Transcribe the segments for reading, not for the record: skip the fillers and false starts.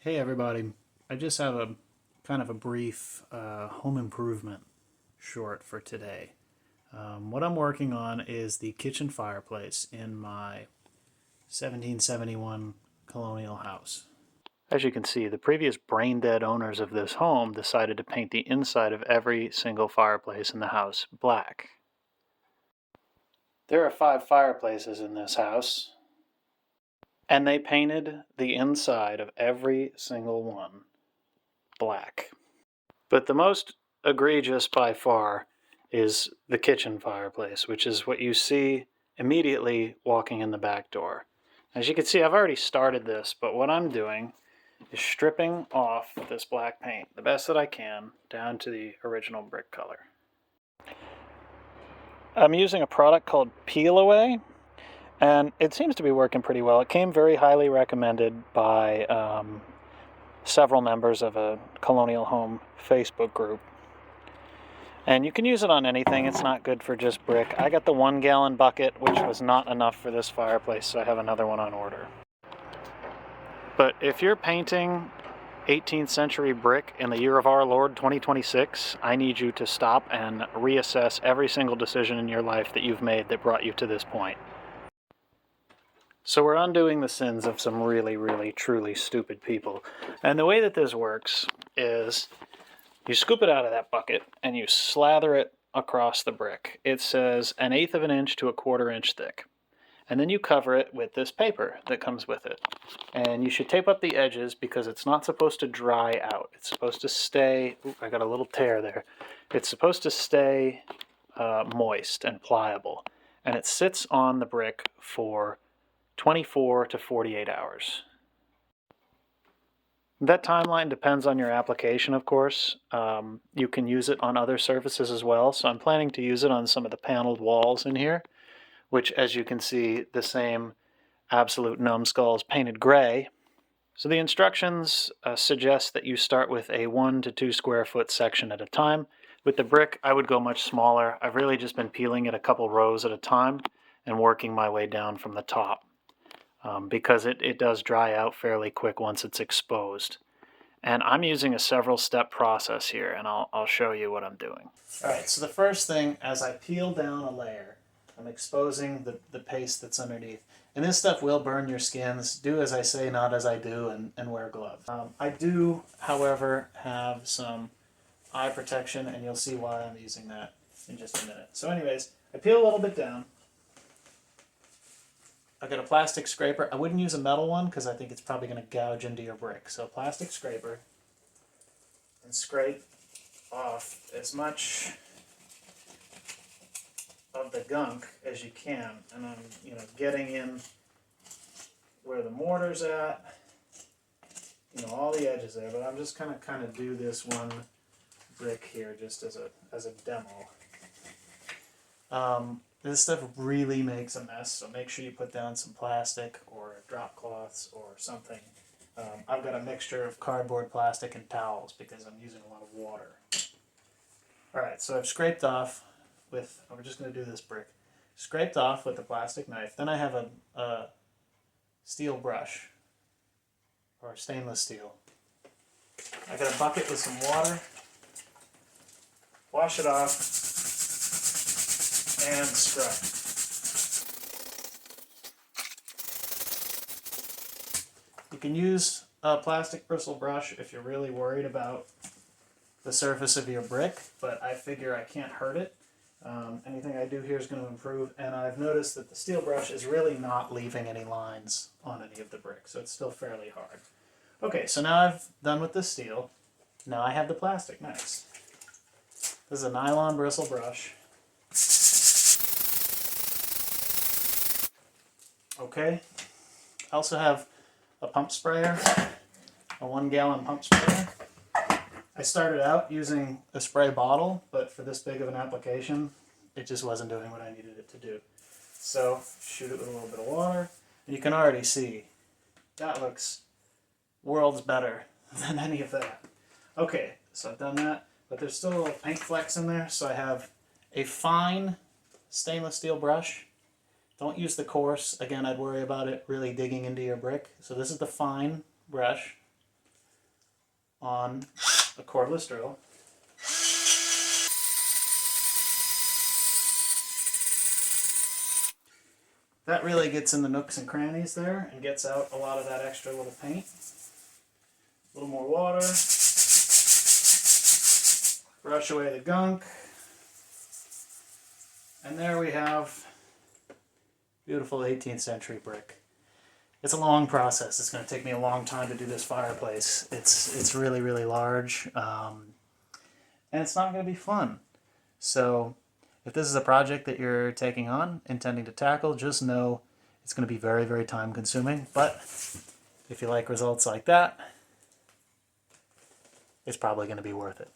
Hey everybody, I just have a kind of a brief home improvement short for today. What I'm working on is the kitchen fireplace in my 1771 colonial house. As you can see, the previous brain-dead owners of this home decided to paint the inside of every single fireplace in the house black. There are 5 fireplaces in this house, and they painted the inside of every single one black. But the most egregious by far is the kitchen fireplace, which is what you see immediately walking in the back door. As you can see, I've already started this, but what I'm doing is stripping off this black paint the best that I can down to the original brick color. I'm using a product called Peel Away, and it seems to be working pretty well. It came very highly recommended by several members of a Colonial Home Facebook group. And you can use it on anything. It's not good for just brick. I got the 1-gallon bucket, which was not enough for this fireplace, so I have another one on order. But if you're painting 18th century brick in the year of our Lord 2026, I need you to stop and reassess every single decision in your life that you've made that brought you to this point. So we're undoing the sins of some really, really, truly stupid people. And the way that this works is you scoop it out of that bucket and you slather it across the brick. It says 1/8 of an inch to 1/4 inch thick. And then you cover it with this paper that comes with it. And you should tape up the edges because it's not supposed to dry out. It's supposed to stay, I got a little tear there. It's supposed to stay moist and pliable. And it sits on the brick for 24 to 48 hours. That timeline depends on your application, of course. You can use it on other surfaces as well, so I'm planning to use it on some of the paneled walls in here, which, as you can see, the same absolute numbskulls painted gray. So the instructions suggest that you start with a 1 to 2 square foot section at a time. With the brick, I would go much smaller. I've really just been peeling it a couple rows at a time and working my way down from the top. Because it does dry out fairly quick once it's exposed. And I'm using a several step process here, and I'll show you what I'm doing. Alright, so the first thing, as I peel down a layer, I'm exposing the paste that's underneath. And this stuff will burn your skins. Do as I say, not as I do, and wear gloves. I do, however, have some eye protection, and you'll see why I'm using that in just a minute. So anyways, I peel a little bit down. I've got a plastic scraper. I wouldn't use a metal one because I think it's probably going to gouge into your brick. So a plastic scraper, and scrape off as much of the gunk as you can. And I'm, getting in where the mortar's at, all the edges there. But I'm just going to kind of do this one brick here just as a demo. This stuff really makes a mess, so make sure you put down some plastic or drop cloths or something. I've got a mixture of cardboard, plastic, and towels because I'm using a lot of water. Alright, so I've scraped off with, we're just going to do this brick, scraped off with a plastic knife. Then I have a steel brush, or stainless steel. I got a bucket with some water, wash it off, and scrub. You can use a plastic bristle brush if you're really worried about the surface of your brick, but I figure I can't hurt it. Anything I do here is going to improve, and I've noticed that the steel brush is really not leaving any lines on any of the brick, so it's still fairly hard. Okay, so now I've done with the steel. Now I have the plastic next. This is a nylon bristle brush. Okay, I also have a pump sprayer, a 1-gallon pump sprayer. I started out using a spray bottle, but for this big of an application, it just wasn't doing what I needed it to do. So, shoot it with a little bit of water, and you can already see that looks worlds better than any of that. Okay, so I've done that, but there's still a little paint flecks in there, so I have a fine stainless steel brush. Don't use the coarse. Again, I'd worry about it really digging into your brick. So this is the fine brush. on a cordless drill. That really gets in the nooks and crannies there and gets out a lot of that extra little paint. A little more water. Brush away the gunk. And there we have beautiful 18th century brick. It's a long process. It's going to take me a long time to do this fireplace. It's really, really large. And it's not going to be fun. So if this is a project that you're taking on, intending to tackle, just know it's going to be very, very time consuming. But if you like results like that, it's probably going to be worth it.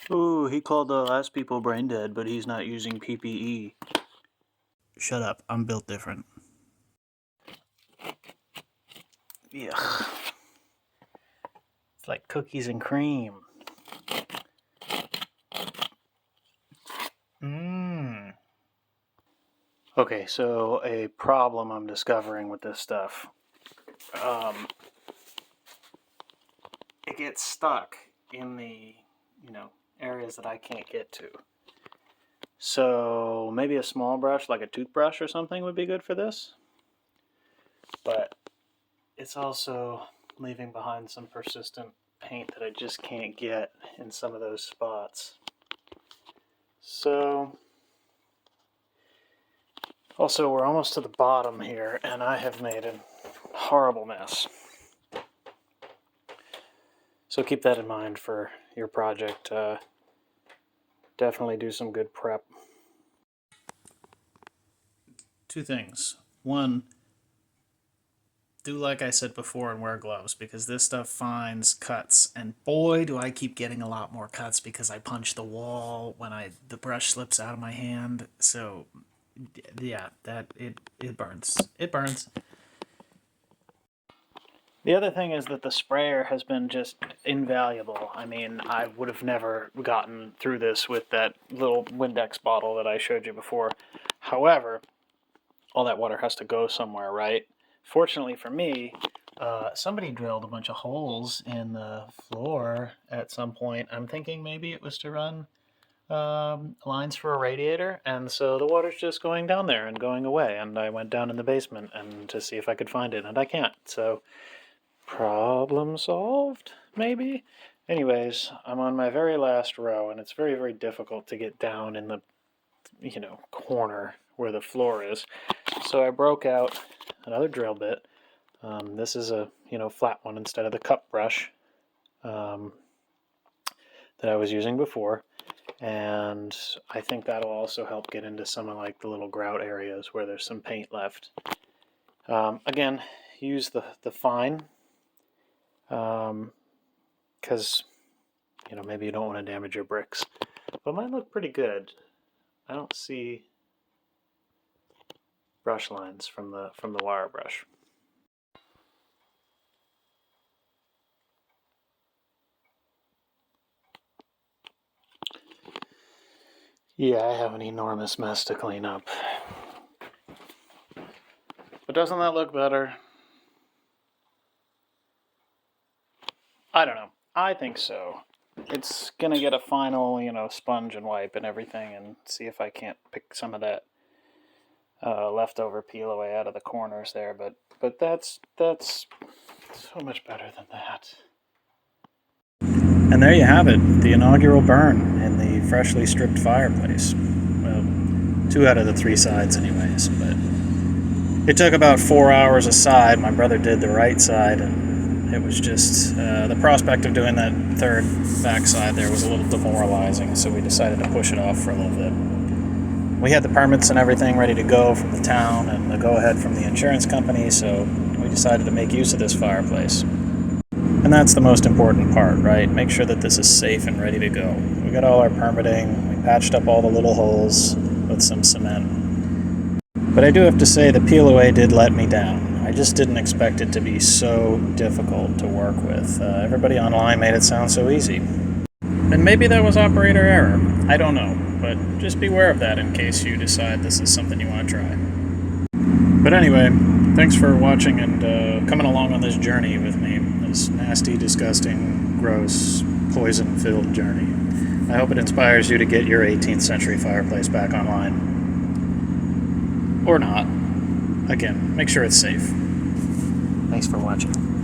Ooh, he called the last people brain dead, but he's not using PPE. Shut up, I'm built different. Yeah. It's like cookies and cream. Mmm. Okay, so a problem I'm discovering with this stuff. It gets stuck in the, areas that I can't get to. So maybe a small brush, like a toothbrush or something, would be good for this. But it's also leaving behind some persistent paint that I just can't get in some of those spots. So, also we're almost to the bottom here, and I have made a horrible mess. So keep that in mind for your project. Definitely do some good prep. Two things. One, do like I said before and wear gloves, because this stuff finds cuts, and boy do I keep getting a lot more cuts because I punch the wall when the brush slips out of my hand. So yeah, it burns. It burns. The other thing is that the sprayer has been just invaluable. I mean, I would have never gotten through this with that little Windex bottle that I showed you before. However, all that water has to go somewhere, right? Fortunately for me, somebody drilled a bunch of holes in the floor at some point. I'm thinking maybe it was to run lines for a radiator, and so the water's just going down there and going away. And I went down in the basement and to see if I could find it, and I can't. So problem solved, maybe? Anyways, I'm on my very last row, and it's very, very difficult to get down in the, corner where the floor is. So I broke out another drill bit. This is a, flat one instead of the cup brush that I was using before. And I think that'll also help get into some of like the little grout areas where there's some paint left. Again, use the fine, because maybe you don't want to damage your bricks, but mine look pretty good. I don't see brush lines from the wire brush. Yeah, I have an enormous mess to clean up. But doesn't that look better? I don't know. I think so. It's gonna get a final, sponge and wipe and everything, and see if I can't pick some of that leftover peel away out of the corners there. But that's so much better than that. And there you have it, the inaugural burn in the freshly stripped fireplace. Well, 2 out of the 3 sides anyways, but it took about 4 hours a side. My brother did the right side, and it was just, the prospect of doing that third back side there was a little demoralizing, so we decided to push it off for a little bit. We had the permits and everything ready to go from the town and the go-ahead from the insurance company, so we decided to make use of this fireplace. And that's the most important part, right? Make sure that this is safe and ready to go. We got all our permitting, we patched up all the little holes with some cement. But I do have to say the peel away did let me down. I just didn't expect it to be so difficult to work with. Everybody online made it sound so easy. And maybe that was operator error. I don't know, but just beware of that in case you decide this is something you want to try. But anyway, thanks for watching, and coming along on this journey with me, this nasty, disgusting, gross, poison-filled journey. I hope it inspires you to get your 18th century fireplace back online. Or not. Again, make sure it's safe. Thanks for watching.